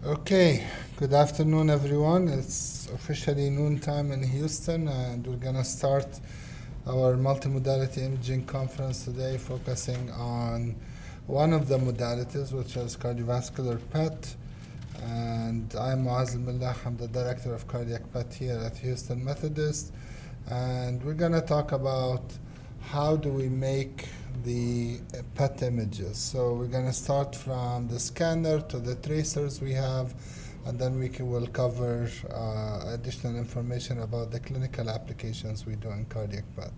Okay, good afternoon, everyone. It's officially noon time in Houston, and we're gonna start our multimodality imaging conference today, focusing on one of the modalities, which is cardiovascular PET. And I'm Mallah. I'm the director of cardiac PET here at Houston Methodist, and we're gonna talk about how do we make the PET images. So we're going to start from the scanner to the tracers we have, and then will cover additional information about the clinical applications we do in cardiac PET.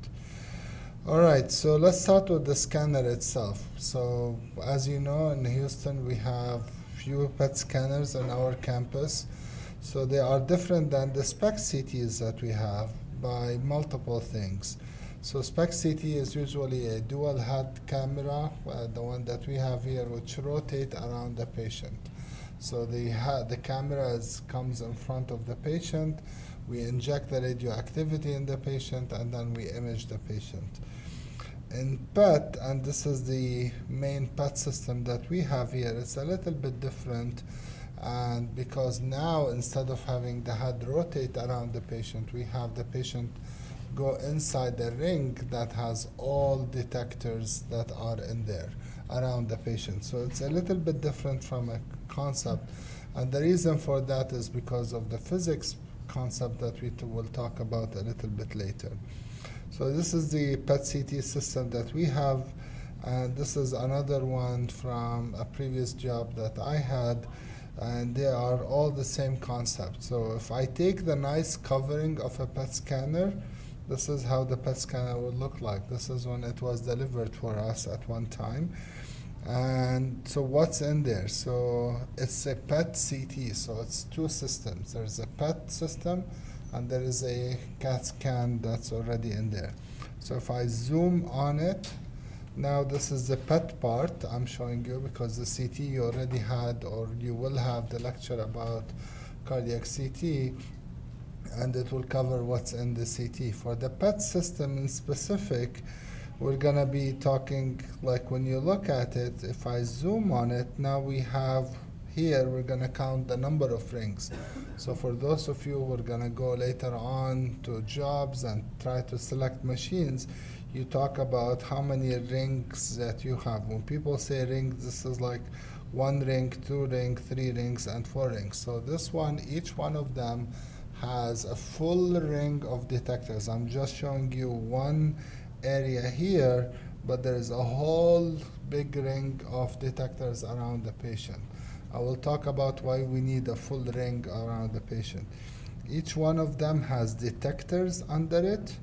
All right, so let's start with the scanner itself. So as you know, in Houston we have few PET scanners on our campus. So they are different than the SPECT CTs that we have by multiple things. So SPECT CT is usually a dual head camera, the one that we have here, which rotate around the patient. So the camera comes in front of the patient, we inject the radioactivity in the patient, and then we image the patient. In PET, and this is the main PET system that we have here, it's a little bit different, and because now instead of having the head rotate around the patient, we have the patient go inside the ring that has all detectors that are in there around the patient. So it's a little bit different from a concept, and the reason for that is because of the physics concept that we will talk about a little bit later. So this is the PET CT system that we have, and this is another one from a previous job that I had, and they are all the same concept. So if I take the nice covering of a PET scanner, this is how the PET scanner would look like. This is when it was delivered for us at one time. And so what's in there? So it's a PET CT, so it's two systems. There's a PET system and there is a CAT scan that's already in there. So if I zoom on it, now this is the PET part I'm showing you, because the CT you already had, or you will have the lecture about cardiac CT, and it will cover what's in the CT. For the PET system in specific, we're gonna be talking, like when you look at it, if I zoom on it, now we have here, we're gonna count the number of rings. So for those of you who are gonna go later on to jobs and try to select machines, you talk about how many rings that you have. When people say rings, this is like 1 ring, 2 ring, 3 rings, and 4 rings. So this one, each one of them has a full ring of detectors. I'm just showing you one area here, but there is a whole big ring of detectors around the patient. I will talk about why we need a full ring around the patient. Each one of them has detectors under it,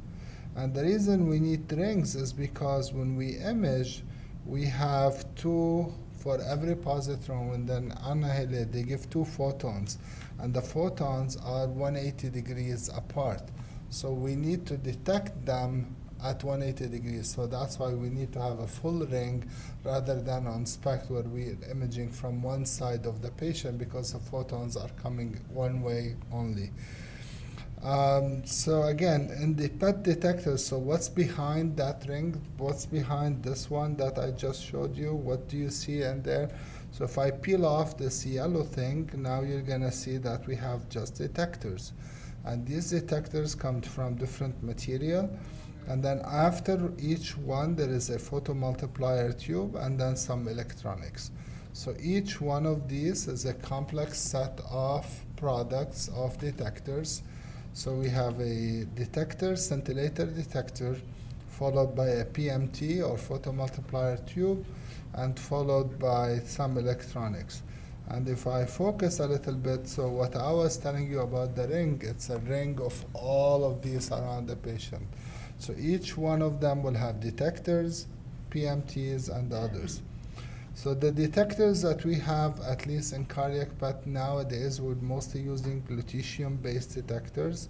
and the reason we need rings is because when we image, we have two for every positron, and then annihilate, they give 2 photons, and the photons are 180 degrees apart. So we need to detect them at 180 degrees. So that's why we need to have a full ring rather than on SPECT where we're imaging from one side of the patient, because the photons are coming one way only. So again, in the PET detector, so what's behind that ring? What's behind this one that I just showed you? What do you see in there? So if I peel off this yellow thing, now you're gonna see that we have just detectors. And these detectors come from different material. And then after each one, there is a photomultiplier tube and then some electronics. So each one of these is a complex set of products of detectors. So we have a detector, scintillator detector, followed by a PMT or photomultiplier tube, and followed by some electronics. And if I focus a little bit, so what I was telling you about the ring, it's a ring of all of these around the patient. So each one of them will have detectors, PMTs, and others. So the detectors that we have, at least in cardiac PET nowadays, we're mostly using lutetium-based detectors.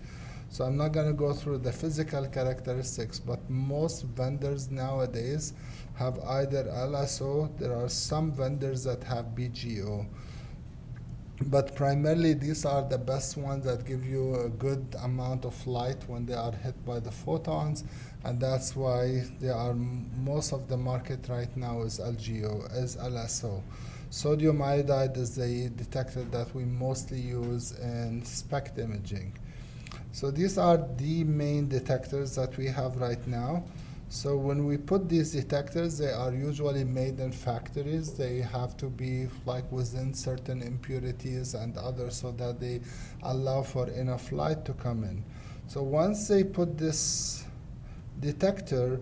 So I'm not going to go through the physical characteristics, but most vendors nowadays have either LSO. There are some vendors that have BGO. but primarily these are the best ones that give you a good amount of light when they are hit by the photons, and that's why they are most of the market right now is LGO, is LSO. Sodium iodide is the detector that we mostly use in SPECT imaging. So these are the main detectors that we have right now. So when we put these detectors, they are usually made in factories. They have to be like within certain impurities and others so that they allow for enough light to come in. So once they put this detector,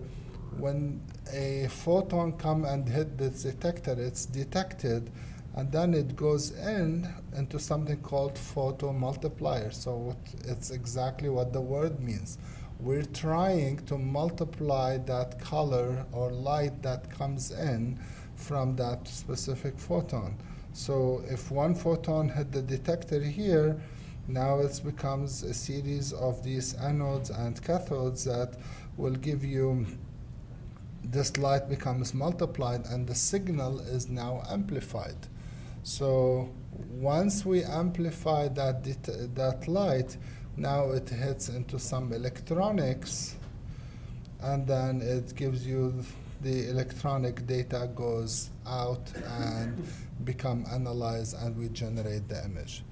when a photon come and hit this detector, it's detected, and then it goes into something called photomultiplier. So it's exactly what the word means. We're trying to multiply that color or light that comes in from that specific photon. So if one photon hit the detector here, now it becomes a series of these anodes and cathodes that will give you this light becomes multiplied, and the signal is now amplified. So once we amplify that light, now it hits into some electronics, and then it gives you the electronic data goes out and become analyzed, and we generate the image.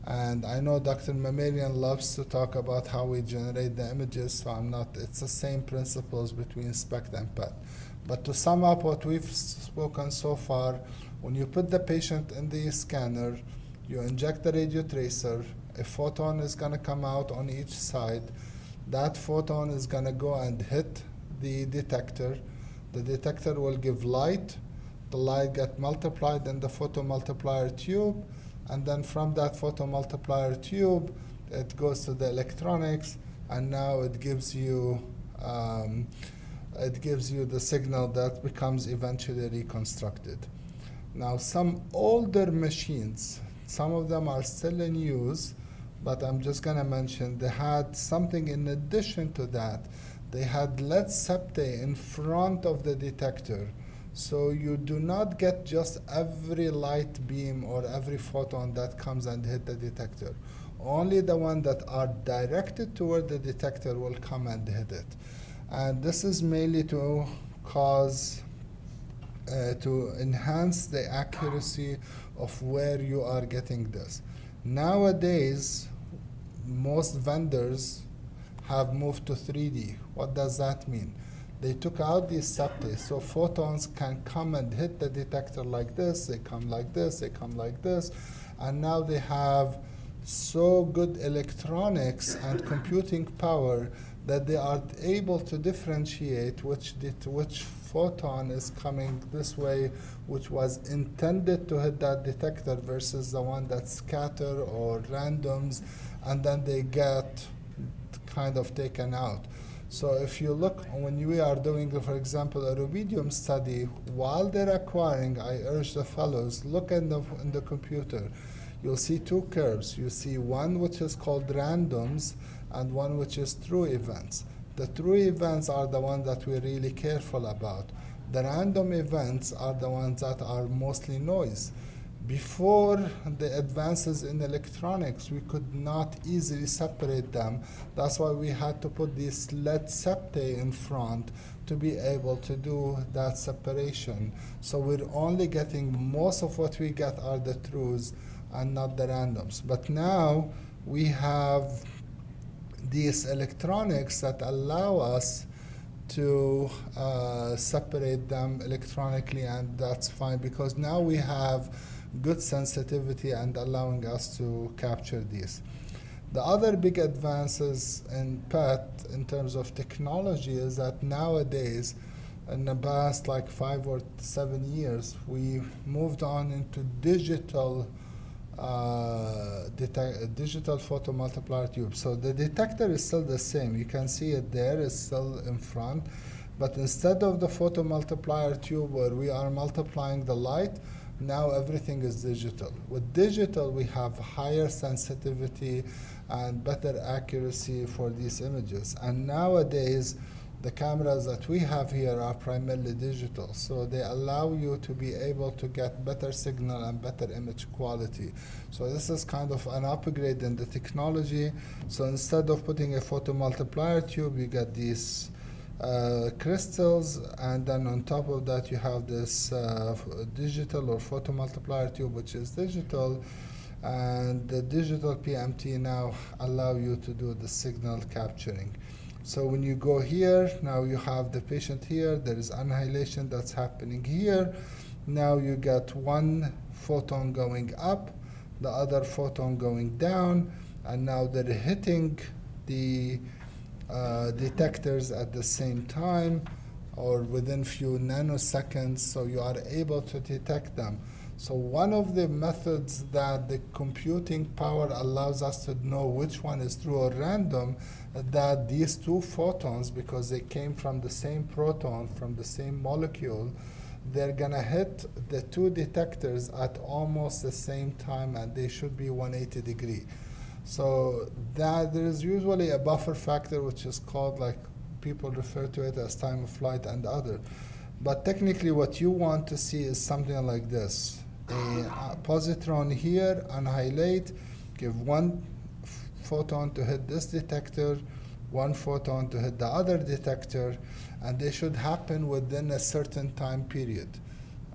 And I know Dr. Mamarian loves to talk about how we generate the images, so it's the same principles between SPECT and PET. But to sum up what we've spoken so far, when you put the patient in the scanner, you inject the radiotracer, a photon is going to come out on each side. That photon is going to go and hit the detector. The detector will give light. The light gets multiplied in the photomultiplier tube, and then from that photomultiplier tube, it goes to the electronics, and now it gives you the signal that becomes eventually reconstructed. Now, some older machines, some of them are still in use, but I'm just going to mention they had something in addition to that. They had lead septae in front of the detector. So you do not get just every light beam or every photon that comes and hit the detector. Only the ones that are directed toward the detector will come and hit it. And this is mainly to enhance the accuracy of where you are getting this. Nowadays, most vendors have moved to 3D. What does that mean? They took out these septae, so photons can come and hit the detector like this, they come like this, they come like this, and now they have so good electronics and computing power that they are able to differentiate which photon is coming this way, which was intended to hit that detector versus the one that's scatter or randoms, and then they get kind of taken out. So if you look, when we are doing, for example, a rubidium study, while they're acquiring, I urge the fellows, look in the computer. You'll see two curves. You see one which is called randoms and one which is true events. The true events are the ones that we're really careful about. The random events are the ones that are mostly noise. Before the advances in electronics, we could not easily separate them. That's why we had to put these lead septae in front to be able to do that separation. So we're only getting, most of what we get are the truths and not the randoms. But now we have these electronics that allow us to separate them electronically, and that's fine because now we have good sensitivity and allowing us to capture these. The other big advances in PET in terms of technology is that nowadays, in the past like 5 or 7 years, we moved on into digital photomultiplier tube. So the detector is still the same. You can see it there, it's still in front. But instead of the photomultiplier tube where we are multiplying the light, now everything is digital. With digital, we have higher sensitivity and better accuracy for these images. And nowadays, The cameras that we have here are primarily digital, so they allow you to be able to get better signal and better image quality. So this is kind of an upgrade in the technology. So instead of putting a photomultiplier tube, you get these crystals, and then on top of that you have this digital or photomultiplier tube, which is digital, and the digital PMT now allow you to do the signal capturing. So when you go here, now you have the patient here, there is annihilation that's happening here. Now you get one photon going up, the other photon going down, and now they're hitting the detectors at the same time or within few nanoseconds, so you are able to detect them. So one of the methods that the computing power allows us to know which one is true or random, that these two photons, because they came from the same proton, from the same molecule, they're gonna hit the two detectors at almost the same time, and they should be 180 degree. So that there is usually a buffer factor, which is called, like people refer to it as time of flight and other. But technically what you want to see is something like this. A positron here, annihilate, give one photon to hit this detector, one photon to hit the other detector, and they should happen within a certain time period.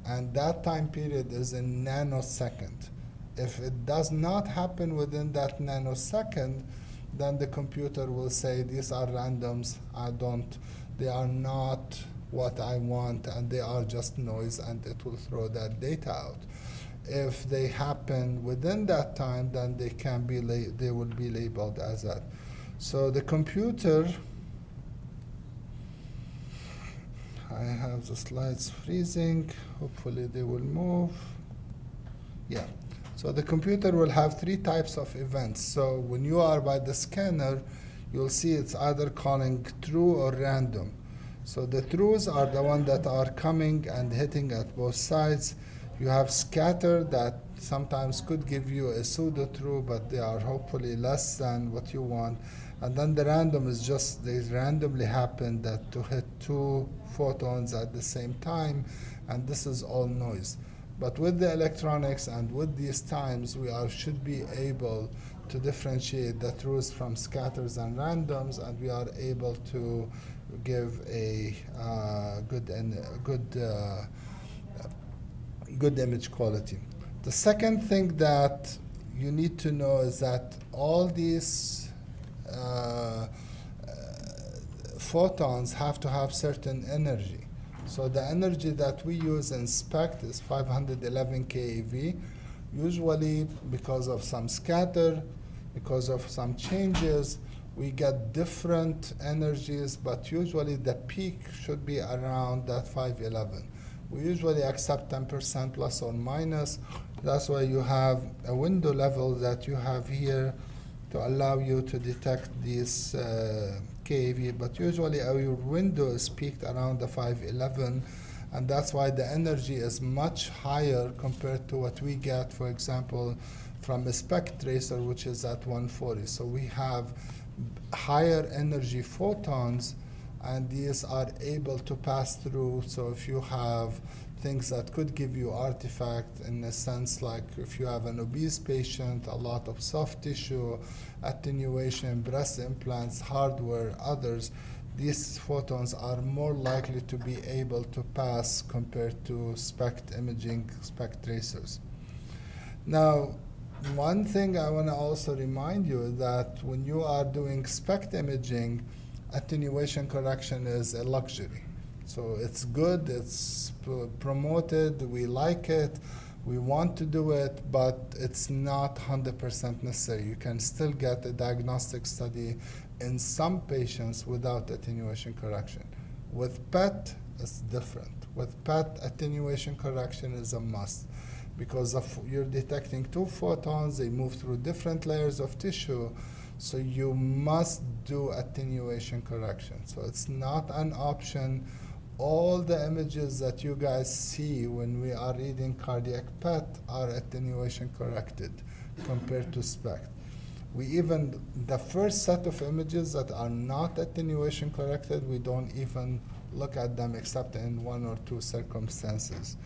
And that time period is a nanosecond. If it does not happen within that nanosecond, then the computer will say these are randoms, they are not what I want, and they are just noise, and it will throw that data out. If they happen within that time, then they can be they will be labeled as that. So the computer, I have the slides freezing. Hopefully they will move. Yeah. So the computer will have three types of events. So when you are by the scanner, you'll see it's either calling true or random. So the trues are the ones that are coming and hitting at both sides. You have scatter that sometimes could give you a pseudo-true, but they are hopefully less than what you want. And then the random is just, they randomly happen that to hit two photons at the same time, and this is all noise. But with the electronics and with these times, we should be able to differentiate the trues from scatters and randoms, and we are able to give a good image quality. The second thing that you need to know is that all these photons have to have certain energy. So the energy that we use in SPECT is 511 keV. Usually because of some scatter, because of some changes, we get different energies, but usually the peak should be around that 511. We usually accept 10% plus or minus. That's why you have a window level that you have here to allow you to detect these keV, but usually our window is peaked around the 511, and that's why the energy is much higher compared to what we get, for example, from a SPECT tracer, which is at 140. So we have higher energy photons, and these are able to pass through. So if you have things that could give you artifact, in a sense, like if you have an obese patient, a lot of soft tissue, attenuation, breast implants, hardware, others, these photons are more likely to be able to pass compared to SPECT imaging, SPECT tracers. Now, one thing I want to also remind you is that when you are doing SPECT imaging, attenuation correction is a luxury. So it's good, it's promoted, we like it, we want to do it, but it's not 100% necessary. You can still get a diagnostic study in some patients without attenuation correction. With PET, it's different. With PET, attenuation correction is a must, because you're detecting two photons, they move through different layers of tissue, so you must do attenuation correction. So it's not an option. All the images that you guys see when we are reading cardiac PET are attenuation corrected compared to SPECT. The first set of images that are not attenuation corrected, we don't even look at them except in one or two circumstances.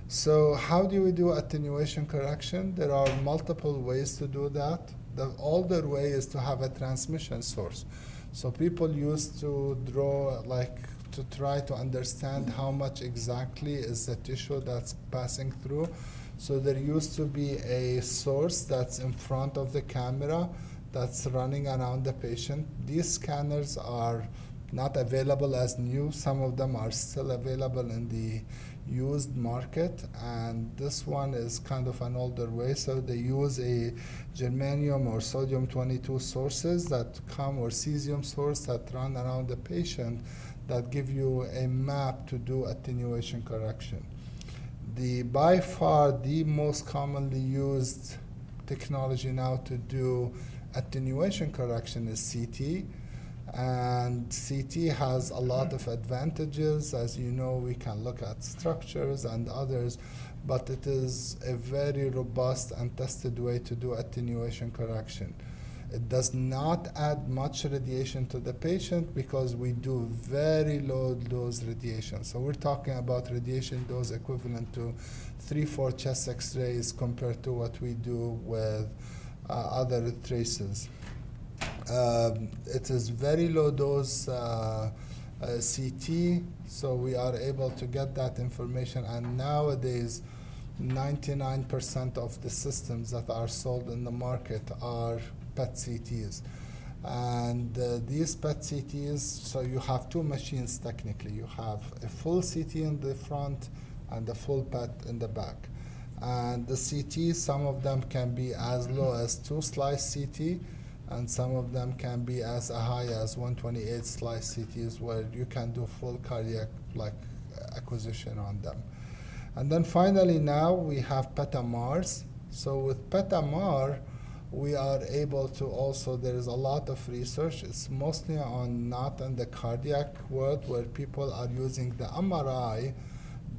So how do we do attenuation correction? There are multiple ways to do that. The older way is to have a transmission source. So people used to draw, to try to understand how much exactly is the tissue that's passing through. So there used to be a source that's in front of the camera that's running around the patient. These scanners are not available as new. Some of them are still available in the used market, and this one is kind of an older way. So they use a germanium or sodium 22 sources that come, or cesium source that run around the patient, that give you a map to do attenuation correction. By far the most commonly used technology now to do attenuation correction is CT. And CT has a lot of advantages. As you know, we can look at structures and others, but it is a very robust and tested way to do attenuation correction. It does not add much radiation to the patient because we do very low dose radiation. So we're talking about radiation dose equivalent to 3-4 chest X-rays compared to what we do with other traces. It is very low dose CT, so we are able to get that information. And nowadays, 99% of the systems that are sold in the market are PET CTs. And these PET CTs, so you have two machines technically. You have a full CT in the front and a full PET in the back. And the CT, some of them can be as low as 2-slice CT, and some of them can be as high as 128-slice CTs, where you can do full cardiac acquisition on them. And then finally now we have PET-MRs. So with PET-MR, we are able to also, there is a lot of research. It's mostly not in the cardiac world, where people are using the MRI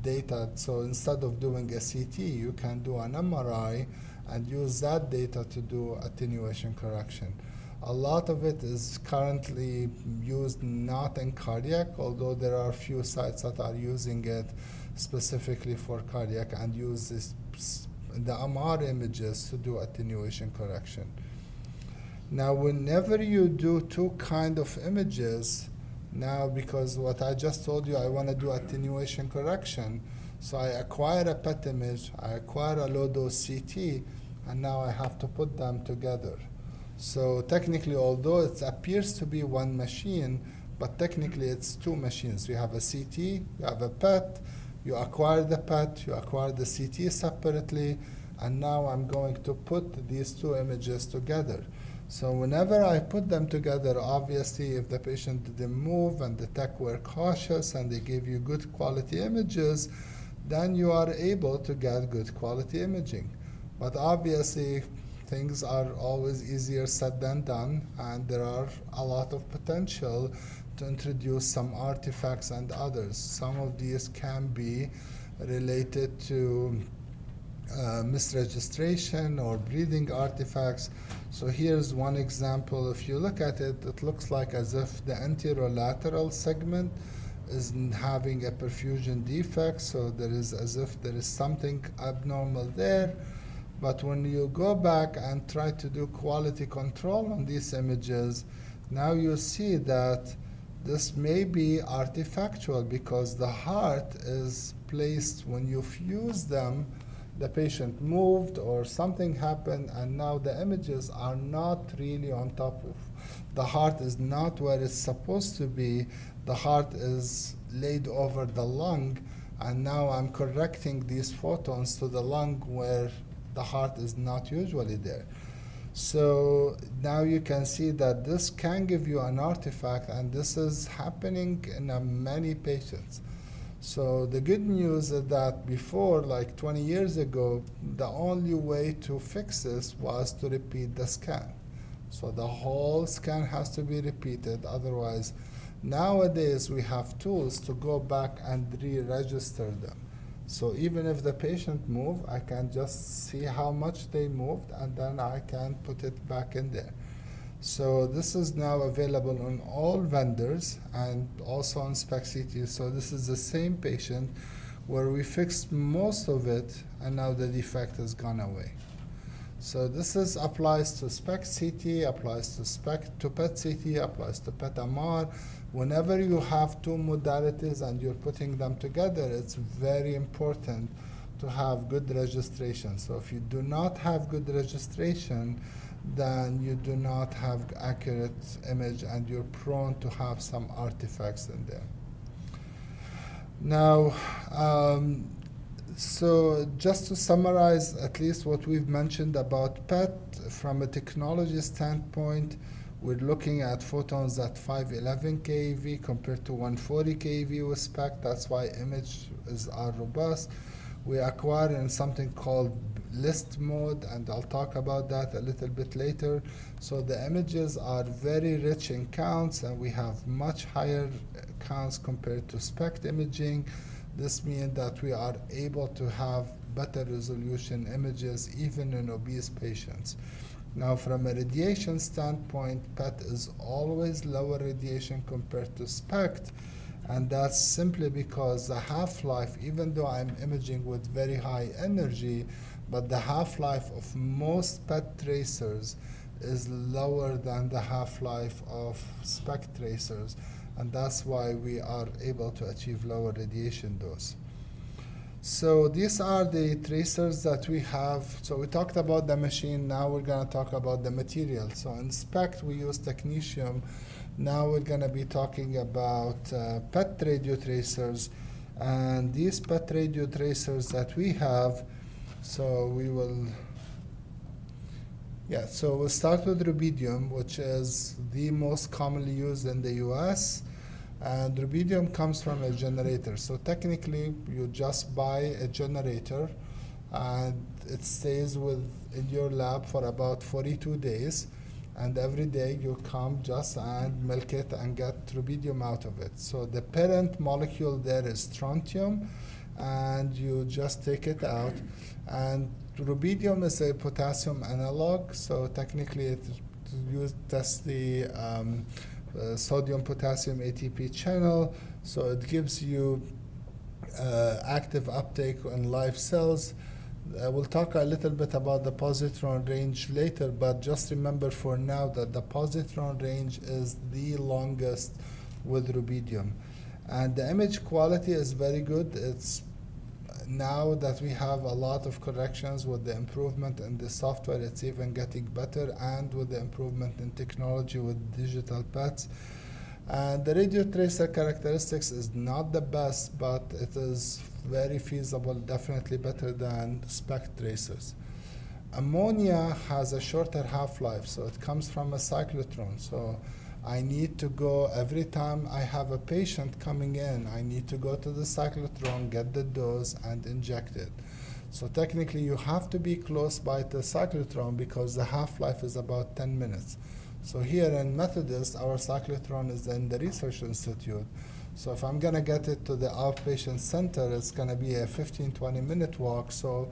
data. So instead of doing a CT, you can do an MRI and use that data to do attenuation correction. A lot of it is currently used not in cardiac, although there are a few sites that are using it specifically for cardiac and use the MR images to do attenuation correction. Now, whenever you do two kind of images, now because what I just told you, I want to do attenuation correction, so I acquire a PET image, I acquire a low-dose CT, and now I have to put them together. So technically, although it appears to be one machine, but technically it's two machines. You have a CT, you have a PET, you acquire the PET, you acquire the CT separately, and now I'm going to put these two images together. So whenever I put them together, obviously if the patient didn't move and the tech were cautious and they gave you good quality images, then you are able to get good quality imaging. But obviously, things are always easier said than done, and there are a lot of potential to introduce some artifacts and others. Some of these can be related to misregistration or breathing artifacts. So here's one example. If you look at it, it looks like as if the anterolateral segment is having a perfusion defect, so there is as if there is something abnormal there. But when you go back and try to do quality control on these images, now you see that this may be artifactual because the heart is placed, when you fuse them, the patient moved or something happened, and now the images are not really on top of. The heart is not where it's supposed to be. The heart is laid over the lung, and now I'm correcting these photons to the lung where the heart is not usually there. So now you can see that this can give you an artifact, and this is happening in many patients. So the good news is that before, like 20 years ago, the only way to fix this was to repeat the scan. So the whole scan has to be repeated, otherwise, nowadays we have tools to go back and re-register them. So even if the patient move, I can just see how much they moved, and then I can put it back in there. So this is now available on all vendors and also on SPECT. So this is the same patient where we fixed most of it, and now the defect has gone away. So this applies to SPECT-CT, applies to SPECT to PET-CT, applies to PET-MR. Whenever you have two modalities and you're putting them together, it's very important to have good registration. So if you do not have good registration, then you do not have accurate image and you're prone to have some artifacts in there. Now, so just to summarize at least what we've mentioned about PET, from a technology standpoint, we're looking at photons at 511 keV compared to 140 keV with SPECT. That's why images are robust. We acquire in something called list mode, and I'll talk about that a little bit later. So the images are very rich in counts, and we have much higher counts compared to SPECT imaging. This means that we are able to have better resolution images even in obese patients. Now, from a radiation standpoint, PET is always lower radiation compared to SPECT, and that's simply because the half-life, even though I'm imaging with very high energy, but the half-life of most PET tracers is lower than the half-life of SPECT tracers, and that's why we are able to achieve lower radiation dose. So these are the tracers that we have. So we talked about the machine, now we're going to talk about the material. So in SPECT we use technetium. Now we're going to be talking about PET radiotracers, and these PET radiotracers that we have, so we'll start with rubidium, which is the most commonly used in the US. And rubidium comes from a generator. So technically, you just buy a generator, and it stays in your lab for about 42 days. And every day you come just and milk it and get rubidium out of it. So the parent molecule there is strontium, and you just take it out. And rubidium is a potassium analog, so technically it tests the sodium-potassium ATP channel, so it gives you active uptake on live cells. We'll talk a little bit about the positron range later, but just remember for now that the positron range is the longest with rubidium. And the image quality is very good. It's now that we have a lot of corrections with the improvement in the software, it's even getting better, and with the improvement in technology with digital PETs. And the radiotracer characteristics is not the best, but it is very feasible, definitely better than SPECT tracers. Ammonia has a shorter half-life, so it comes from a cyclotron. So I need to go, every time I have a patient coming in, I need to go to the cyclotron, get the dose, and inject it. So technically, you have to be close by the cyclotron because the half-life is about 10 minutes. So here in Methodist, our cyclotron is in the research institute. So if I'm going to get it to the outpatient center, it's going to be a 15-20 minute walk. So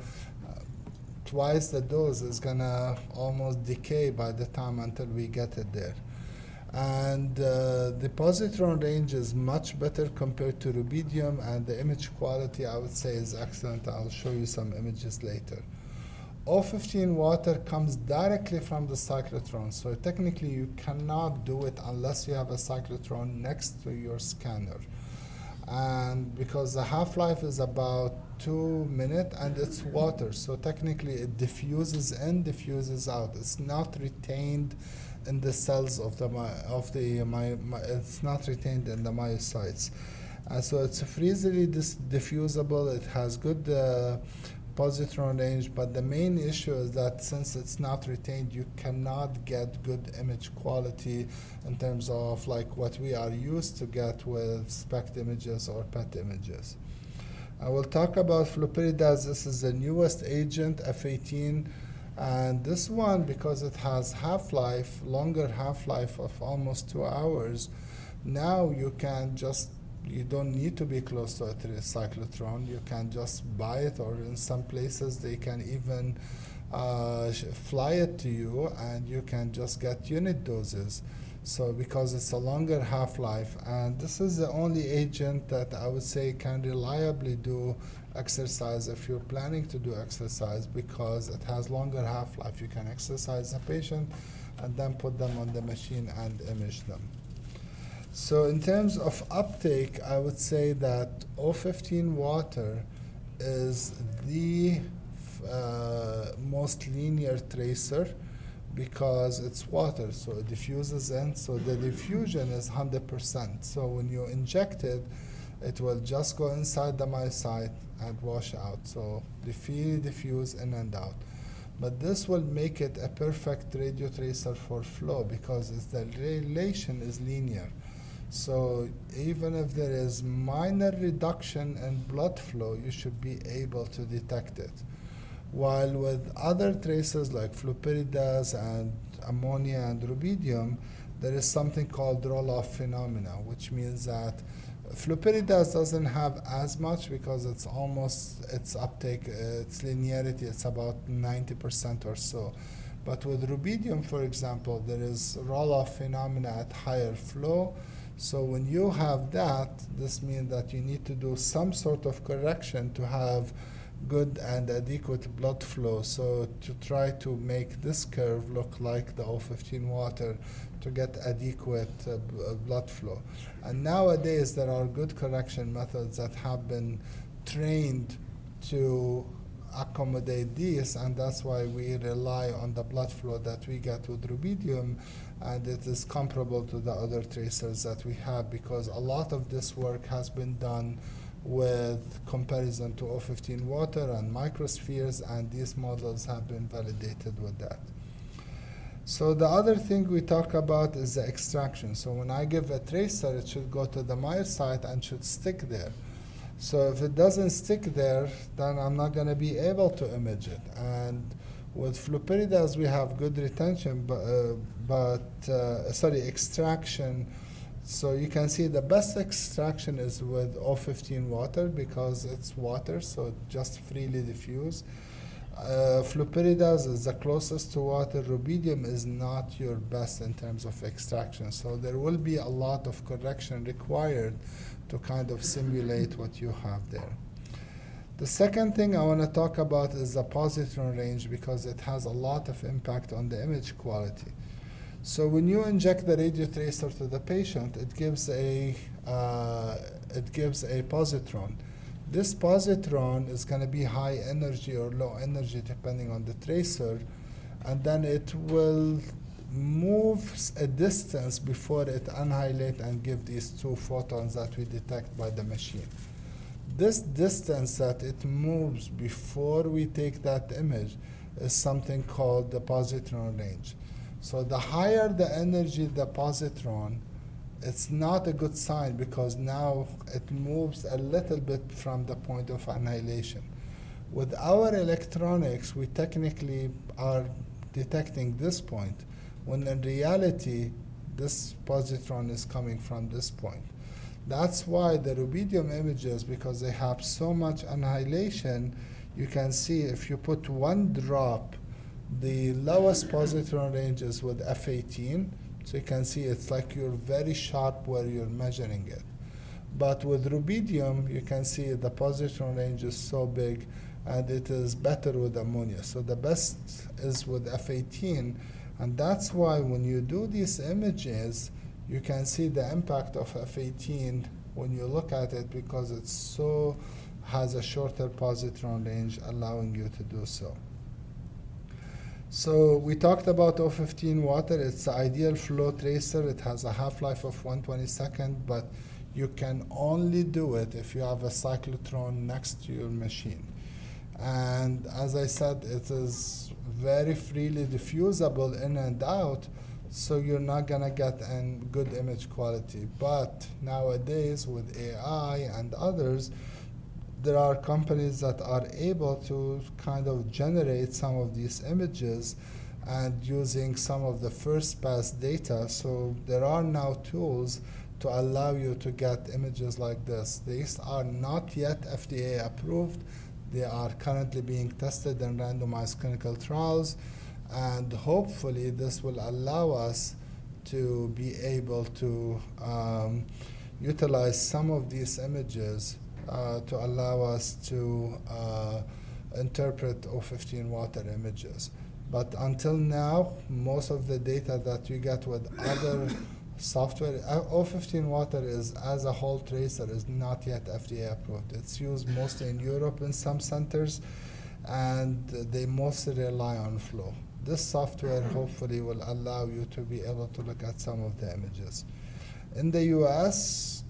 twice the dose is going to almost decay by the time until we get it there. And the positron range is much better compared to rubidium, and the image quality, I would say, is excellent. I'll show you some images later. O15 water comes directly from the cyclotron, so technically you cannot do it unless you have a cyclotron next to your scanner. And because the half-life is about 2 minutes and it's water, so technically it diffuses in, diffuses out. It's not retained in the cells it's not retained in the myocytes. So it's easily diffusible. It has good positron range, but the main issue is that since it's not retained, you cannot get good image quality in terms of like what we are used to get with SPECT images or PET images. I will talk about flurpiridaz. This is the newest agent, F18, and this one, because it has longer half-life of almost 2 hours, now you can just you don't need to be close to a cyclotron. You can just buy it, or in some places they can even fly it to you, and you can just get unit doses. So because it's a longer half-life, and this is the only agent that I would say can reliably do exercise if you're planning to do exercise, because it has longer half-life. You can exercise the patient and then put them on the machine and image them. So in terms of uptake, I would say that O15 water is the most linear tracer, because it's water, so it diffuses in, so the diffusion is 100%. So when you inject it, it will just go inside the myocyte and wash out. So diffuse in and out. But this will make it a perfect radiotracer for flow, because the relation is linear. So even if there is minor reduction in blood flow, you should be able to detect it. While with other tracers like flurpiridaz and ammonia and rubidium, there is something called roll-off phenomena, which means that flurpiridaz doesn't have as much, because it's almost, its uptake, its linearity, it's about 90% or so. But with rubidium, for example, there is roll-off phenomena at higher flow. So when you have that, this means that you need to do some sort of correction to have good and adequate blood flow. So to try to make this curve look like the O15 water to get adequate blood flow. And nowadays there are good correction methods that have been trained to accommodate these, and that's why we rely on the blood flow that we get with rubidium, and it is comparable to the other tracers that we have, because a lot of this work has been done with comparison to O15 water and microspheres, and these models have been validated with that. So the other thing we talk about is the extraction. So when I give a tracer, it should go to the myocyte and should stick there. So if it doesn't stick there, then I'm not going to be able to image it. And with flurpiridaz, we have good retention, extraction. So you can see the best extraction is with O15 water, because it's water, so it just freely diffuse. Flurpiridaz is the closest to water. Rubidium is not your best in terms of extraction. So there will be a lot of correction required to kind of simulate what you have there. The second thing I want to talk about is the positron range, because it has a lot of impact on the image quality. So when you inject the radiotracer to the patient, it gives a positron. This positron is going to be high energy or low energy depending on the tracer, and then it will move a distance before it annihilate and give these two photons that we detect by the machine. This distance that it moves before we take that image is something called the positron range. So the higher the energy the positron, it's not a good sign, because now it moves a little bit from the point of annihilation. With our electronics, we technically are detecting this point, when in reality, this positron is coming from this point. That's why the rubidium images, because they have so much annihilation, you can see if you put one drop, the lowest positron range is with F18, so you can see it's like you're very sharp where you're measuring it. But with rubidium, you can see the positron range is so big, and it is better with ammonia. So the best is with F18, and that's why when you do these images, you can see the impact of F18 when you look at it, because it has a shorter positron range, allowing you to do so. So we talked about O15 water. It's the ideal flow tracer. It has a half-life of 120 seconds, but you can only do it if you have a cyclotron next to your machine. And as I said, it is very freely diffusible in and out, so you're not going to get a good image quality. But nowadays, with AI and others, there are companies that are able to kind of generate some of these images and using some of the first pass data. So there are now tools to allow you to get images like this. These are not yet FDA approved. They are currently being tested in randomized clinical trials, and hopefully this will allow us to be able to utilize some of these images to allow us to interpret O15 water images. But until now, most of the data that you get with other software, O15 water is, as a whole tracer, is not yet FDA approved. It's used mostly in Europe in some centers, and they mostly rely on flow. This software hopefully will allow you to be able to look at some of the images. In the US,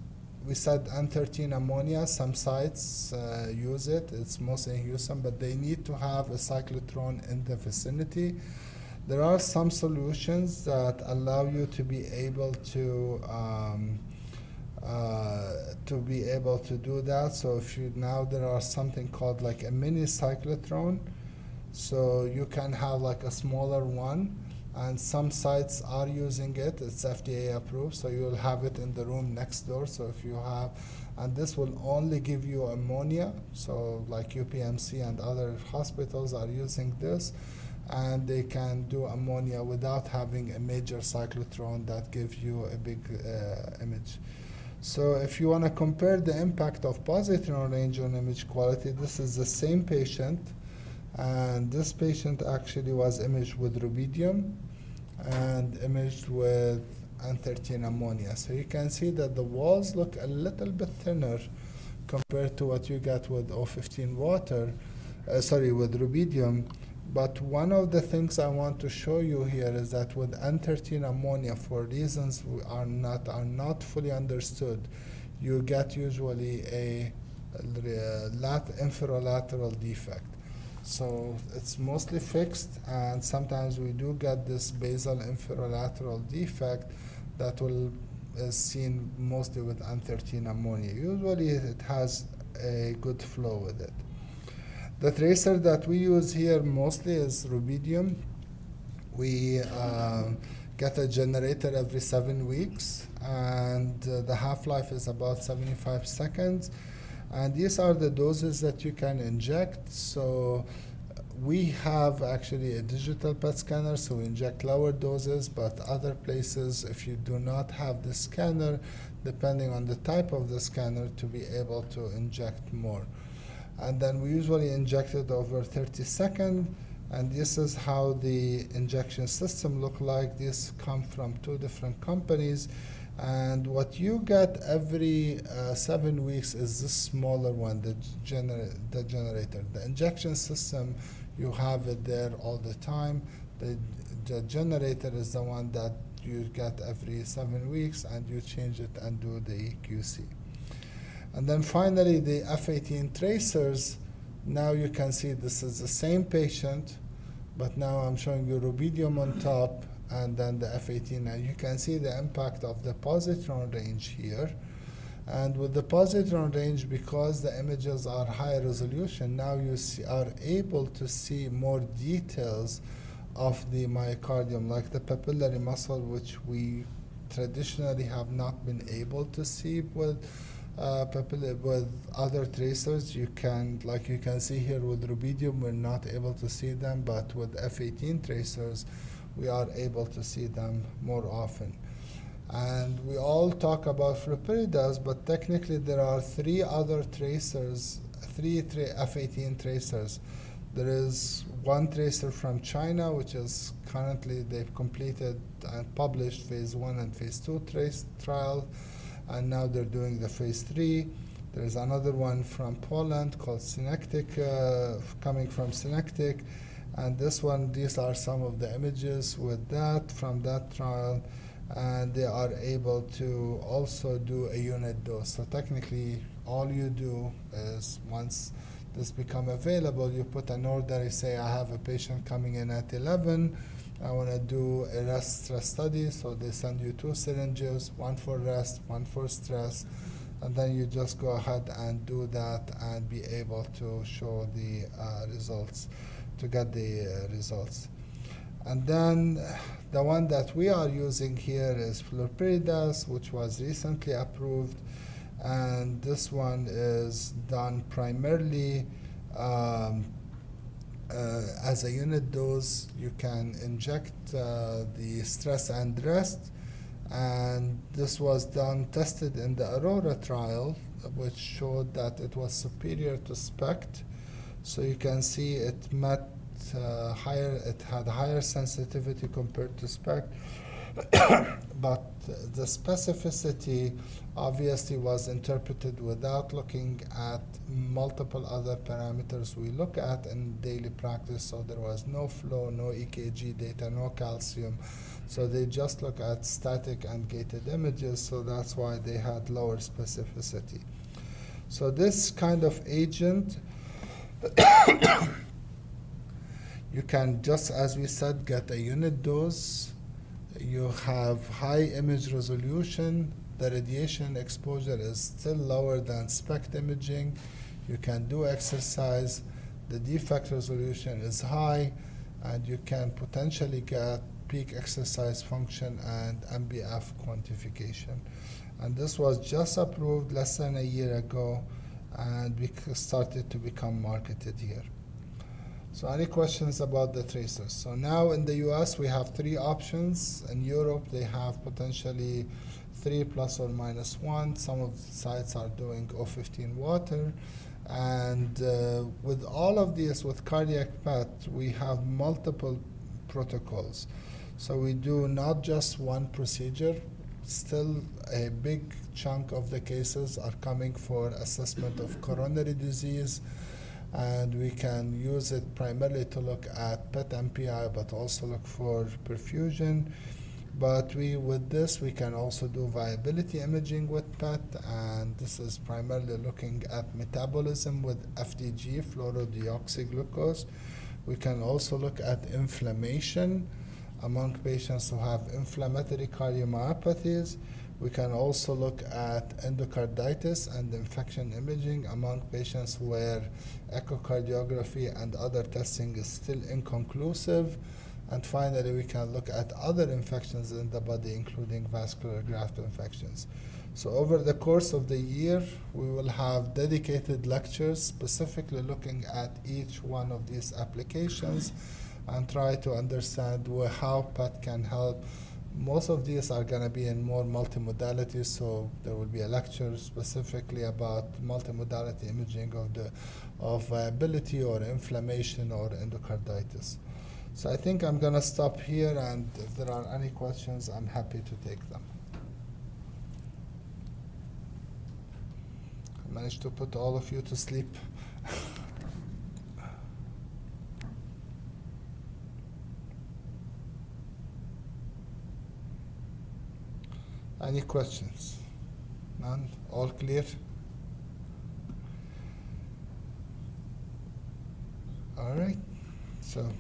we said N13 ammonia. Some sites use it. It's mostly in Houston, but they need to have a cyclotron in the vicinity. There are some solutions that allow you to be able to do that. So if you now there are something called like a mini cyclotron. So you can have like a smaller one, and some sites are using it. It's FDA approved, so you'll have it in the room next door. So if you have, and this will only give you ammonia. So like UPMC and other hospitals are using this, and they can do ammonia without having a major cyclotron that gives you a big image. So if you want to compare the impact of positron range on image quality, this is the same patient. And this patient actually was imaged with rubidium and imaged with N13 ammonia. So you can see that the walls look a little bit thinner compared to what you get with O15 water, with rubidium. But one of the things I want to show you here is that with N13 ammonia, for reasons we are not fully understood, you get usually a inferolateral defect. So it's mostly fixed, and sometimes we do get this basal inferolateral defect that is seen mostly with N13 ammonia. Usually it has a good flow with it. The tracer that we use here mostly is rubidium. We get a generator every 7 weeks, and the half-life is about 75 seconds. And these are the doses that you can inject. So we have actually a digital PET scanner, so we inject lower doses, but other places, if you do not have the scanner, depending on the type of the scanner, to be able to inject more. And then we usually inject it over 30 seconds, and this is how the injection system look like. These come from 2 different companies. And what you get every 7 weeks is this smaller one, the generator. The injection system, you have it there all the time. The generator is the one that you get every 7 weeks, and you change it and do the QC. And then finally, the F18 tracers. Now you can see this is the same patient, but now I'm showing you rubidium on top, and then the F18, and you can see the impact of the positron range here. And with the positron range, because the images are high resolution, now you are able to see more details of the myocardium, like the papillary muscle, which we traditionally have not been able to see with with other tracers. You can see here with rubidium, we're not able to see them, but with F18 tracers, we are able to see them more often. And we all talk about flurpiridaz, but technically there are 3 other tracers, 3 F18 tracers. There is one tracer from China, which is currently, they've completed and published phase 1 and phase 2 trial, and now they're doing the phase 3. There is another one from Poland called Synectic, coming from Synectic. And this one, these are some of the images with that, from that trial. And they are able to also do a unit dose. So technically, all you do is once this become available, you put an order, you say, I have a patient coming in at 11, I want to do a rest stress study. So they send you 2 syringes, one for rest, one for stress, and then you just go ahead and do that and be able to show the results, to get the results. And then the one that we are using here is flurpiridaz, which was recently approved, and this one is done primarily as a unit dose. You can inject the stress and rest, and this was tested in the Aurora trial, which showed that it was superior to SPECT. So you can see it met it had higher sensitivity compared to SPECT, but the specificity obviously was interpreted without looking at multiple other parameters we look at in daily practice. So there was no flow, no EKG data, no calcium. So they just look at static and gated images, so that's why they had lower specificity. So this kind of agent, you can, just as we said, get a unit dose. You have high image resolution. The radiation exposure is still lower than SPECT imaging. You can do exercise. The defect resolution is high, and you can potentially get peak exercise function and MBF quantification. And this was just approved less than a year ago, and we started to become marketed here. So any questions about the tracers? So now in the US we have 3 options. In Europe they have potentially 3 plus or minus 1. Some of the sites are doing O15 water. And with all of these, with cardiac PET, we have multiple protocols. So we do not just one procedure. Still a big chunk of the cases are coming for assessment of coronary disease, and we can use it primarily to look at PET MPI, but also look for perfusion. But with this, we can also do viability imaging with PET, and this is primarily looking at metabolism with FDG, fluorodeoxyglucose. We can also look at inflammation among patients who have inflammatory cardiomyopathies. We can also look at endocarditis and infection imaging among patients where echocardiography and other testing is still inconclusive. And finally, we can look at other infections in the body, including vascular graft infections. So over the course of the year, we will have dedicated lectures specifically looking at each one of these applications and try to understand how PET can help. Most of these are going to be in more multimodality, so there will be a lecture specifically about multimodality imaging of viability or inflammation or endocarditis. So I think I'm going to stop here, and if there are any questions, I'm happy to take them. I managed to put all of you to sleep. Any questions? None? All clear? All right. So